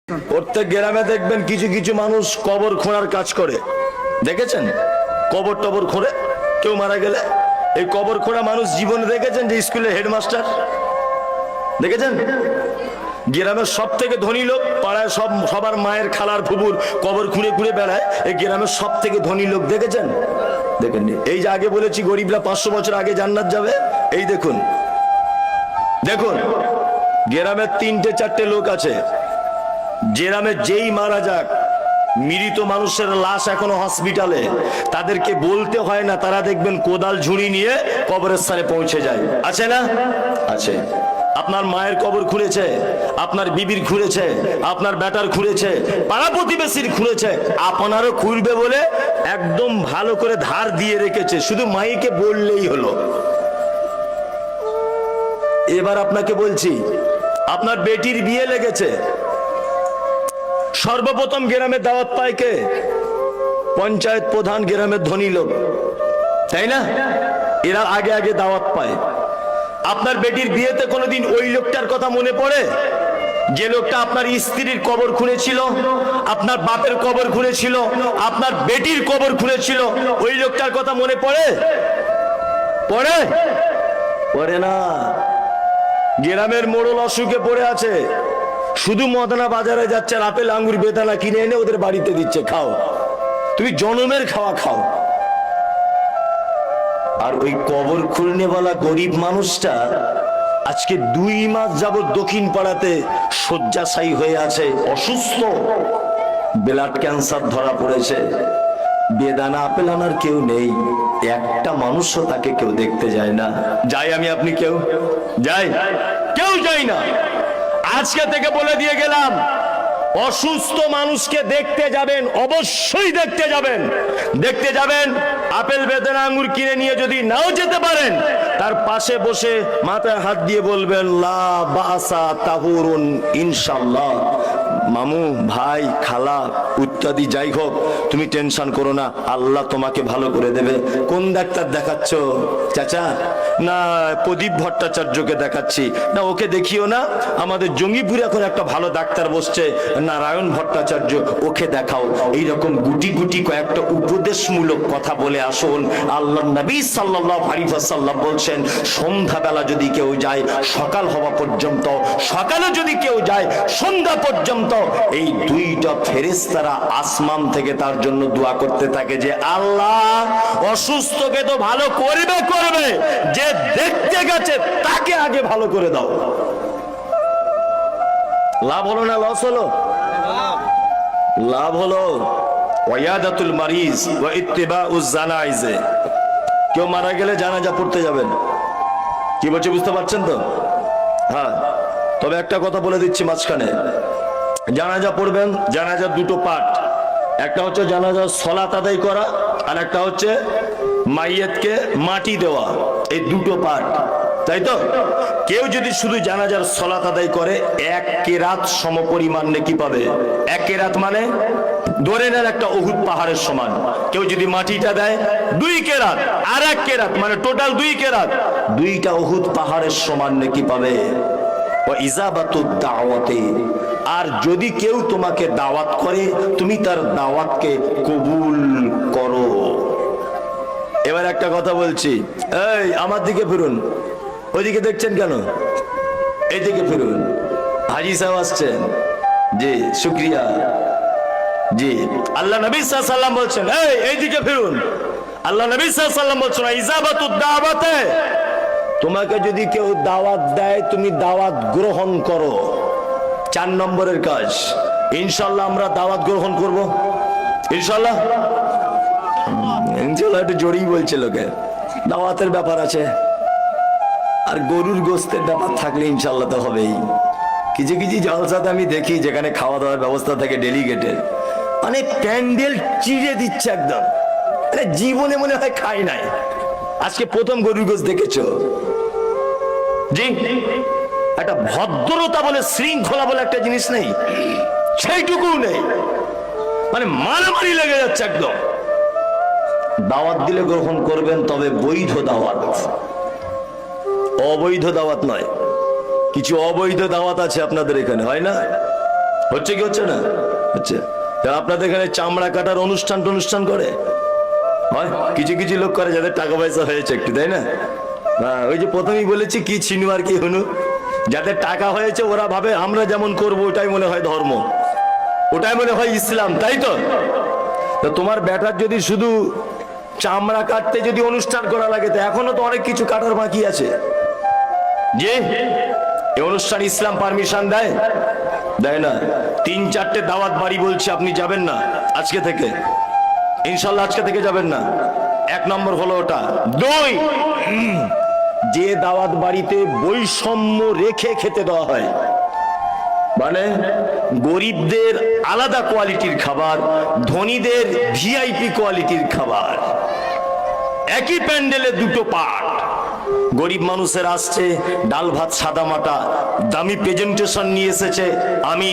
প্রত্যেক গ্রামে দেখবেন কিছু কিছু মানুষ কবর খোঁড়ার কাজ করে, দেখেছেন? কবর টবর খোঁড়ে, কেউ মারা গেলে এই কবর খোঁড়া মানুষ জীবনে দেখেছেন? যে স্কুলের হেডমাস্টার দেখেছেন? গ্রামের সব থেকে ধনী লোক, পাড়ায় সবার মায়ের খালার ফুবুর কবর খুঁড়ে খুঁড়ে বেড়ায়, এই গ্রামের সব থেকে ধনী লোক দেখেছেন? দেখেননি? এই যে আগে বলেছি গরিবরা 500 বছর আগে জান্নাত যাবে, এই দেখুন দেখুন গ্রামের 3-4টে লোক আছে, গ্রামে যেই মারা যাক, মৃত মানুষের লাশ এখনো হসপিটালে, তাদেরকে বলতে হয় না, তারা দেখবেন কোদাল ঝুড়ি নিয়ে কবরের স্থানে পৌঁছে যায়। আছে না? আছে। আপনার মায়ের কবর খুঁড়েছে, আপনার বিবির খুঁড়েছে, আপনার বেটার খুঁড়েছে, পাড়া প্রতিবেশীর খুঁড়েছে, আপনারও খুঁড়বে বলে একদম ভালো করে ধার দিয়ে রেখেছে, শুধু মাইকে বললেই হলো। এবার আপনাকে বলছি, আপনার বেটির বিয়ে লেগেছে, সর্বপ্রথম গ্রামে দাওয়াত পায় কে? পঞ্চায়েত প্রধান, গ্রামের ধনী লোক, তাই না? এরা আগে আগে দাওয়াত পায়। আপনার বেটির বিয়েতে কোনোদিন ওই লোকটার কথা মনে পড়ে যে লোকটা আপনার স্ত্রীর কবর খুঁড়েছিল, আপনার বাপের কবর খুঁড়েছিল, আপনার বেটির কবর খুঁড়েছিল? ওই লোকটার কথা মনে পড়ে? পড়ে? পড়ে না। গ্রামের মোড়ল অসুখে পড়ে আছে, শুধু মদনা বাজারে যাচ্ছে, আপেল আঙ্গুর বেদানা কিনে এনে ওদের বাড়িতে দিচ্ছে, খাও, তুমি জনমের খাওয়া খাও। আর ওই কবর খুলনেওয়ালা গরিব মানুষটা আজকে 2 মাস যাবত দক্ষিণ পাড়াতে শয্যাশায়ী হয়ে আছে, অসুস্থ, ব্লাড ক্যান্সার ধরা পড়েছে, বেদানা আপেল আনার কেউ নেই, একটা মানুষও তাকে কেউ দেখতে যায় না। যাই আমি আপনি কেউ যাই? কেউ যাই না। আজকে থেকে বলে দিয়ে গেলাম, অসুস্থ মানুষকে দেখতে যাবেন, অবশ্যই দেখতে যাবেন। দেখতে যাবেন, আপেল বেদানা আঙ্গুর কিনে নিয়ে যদি নাও যেতে পারেন, তার পাশে বসে মাথায় হাত দিয়ে বলবেন লা বাসা তাহুরুন ইনশাআল্লাহ, মামু, ভাই, খালা ইত্যাদি যাই হোক, তুমি টেনশন করো না, আল্লাহ তোমাকে ভালো করে দেবে। কোন ডাক্তার দেখাচ্ছ চাচা? না, প্রদীপ ভট্টাচার্যকে দেখাচ্ছি। না, ওকে দেখিও না, আমাদের জঙ্গিপুরে এখন একটা ভালো ডাক্তার বসছে, নারায়ণ ভট্টাচার্য, ওকে দেখাও। এইরকম গুটি গুটি কয়েকটা উপদেশমূলক কথা বলে আসুন। আল্লাহ নবী সাল্লাল্লাহু আলাইহি ওয়াসাল্লাম বলছেন, সন্ধ্যাবেলা যদি কেউ যায় সকাল হওয়া পর্যন্ত, সকালে যদি কেউ যায় সন্ধ্যা পর্যন্ত, এই 2টা ফেরেশতারা আসমান থেকে তার জন্য দোয়া করতে থাকে যে আল্লাহ অসুস্থকে তো ভালো করবে করবে, যে দেখতে গেছে তাকে আগে ভালো করে দাও। লাভ হলো না লস হলো? লাভ হলো। ওয়ায়াদাতুল মারিজ ওয়া ইত্তিবাউজ জানাইজ, কেউ মারা গেলে জানাজা পড়তে যাবেন। কি বলছে বুঝতে পারছেন তো? হ্যাঁ, তবে একটা কথা বলে দিচ্ছি মাঝখানে, জানাজা পড়বেন, জানাজার 2টো পার্ট, একটা হচ্ছে জানাজার সালাত আদায় করা, আর একটা হচ্ছে মাইয়াতকে মাটি দেওয়া, এই 2টো পার্ট, তাই তো? কেউ যদি শুধু জানাজার সালাত আদায় করে 1 কেরাত সমপরিমাণ নেকি পাবে। 1 কেরাত মানে ধরে নেন একটা উহুদ পাহাড়ের সমান। কেউ যদি মাটিটা দেয় 2 কেরাত, আর 1 কেরাত মানে টোটাল 2 কেরাত, 2টা উহুদ পাহাড়ের সমান নেকি পাবে। ও ইজাবাতুদ দাওয়াতে, আর যদি কেউ তোমাকে দাওয়াত করে তুমি তার দাওয়াতকে কবুল করো। এবার একটা কথা বলছি, এই আমার দিকে ফিরুন, ওইদিকে দেখছেন কেন? এইদিকে ফিরুন। হাজী সাহেব আসছেন, জি শুকরিয়া, জি। আল্লাহ নবী সাল্লাল্লাহু আলাইহি ওয়াসাল্লাম বলছেন, এইদিকে ফিরুন। আল্লাহ নবী সাল্লাল্লাহু আলাইহি ওয়াসাল্লাম বলছেন, ইজাবাতুদ দাওয়াতে, তোমাকে যদি কেউ দাওয়াত দেয় তুমি দাওয়াত গ্রহণ করো। 4 নম্বরের কাজ। ইনশাআল্লাহ আমরা দাওয়াত গ্রহণ করব, ইনশাআল্লাহ। ইনশাআল্লাহ একটু জোরেই বলছে লোকে, দাওয়াতের ব্যাপার আছে, আর গরুর গোস্তের ব্যাপার থাকলে ইনশাআল্লাহ তো হবেই। কিছু কিছু জলসাতে আমি দেখি যেখানে খাওয়া দাওয়ার ব্যবস্থা থাকে ডেলিগেটেড, মানে প্যান্ডেল চিড়ে দিচ্ছে একদম, মানে জীবনে মনে হয় খাই নাই, আজকে প্রথম গরুর গোস্ত দেখেছো? জি, একটা ভদ্রতা বলে, শৃঙ্খলা বলে একটা জিনিস নেই, সেইটুকু নেই, মানে মারামারি লেগে যাচ্ছে একদম। দাওয়াত দিলে গ্রহণ করবেন, তবে বৈধ দাওয়াত, অবৈধ দাওয়াত নয়। কিছু অবৈধ দাওয়াত আছে আপনাদের এখানে, হয় না? হচ্ছে কি হচ্ছে না? হচ্ছে। তা আপনাদের এখানে চামড়া কাটার অনুষ্ঠান করে হয়? কিছু কিছু লোক করে যাদের টাকা পয়সা হয়েছে একটু, তাই না? হ্যাঁ, ওই যে প্রথমেই বলেছি কি ছিনু আর কি হনু, যাদের টাকা হয়েছে ওরা ভাবে আমরা যেমন করবো ওটাই মনে হয় ধর্ম, ওটাই মনে হয় ইসলাম, তাই তো? তো তোমার ব্যাটার যদি শুধু চামড়া কাটতে যদি অনুষ্ঠান করা লাগে, তো এখনো তো অনেক কিছু কাটার বাকি আছে। যে এই অনুষ্ঠান ইসলাম পারমিশন দেয়? দেয় না। 3-4টে দাওয়াত বাড়ি বলছে আপনি যাবেন না আজকে থেকে, ইনশাল্লাহ আজকে থেকে যাবেন না। 1 নম্বর হলো ওটা। 2, যে দাওয়াত বাড়িতে বৈষম্য রেখে খেতে দেওয়া হয়, মানে গরিবদের আলাদা কোয়ালিটির খাবার, ধনীদের ভিআইপি কোয়ালিটির খাবার, একই প্যান্ডেলে 2টো পার্ট। গরিব মানুষের আসছে ডাল ভাত সাদা মাটা, দামি প্রেজেন্টেশন নিয়ে এসেছে, আমি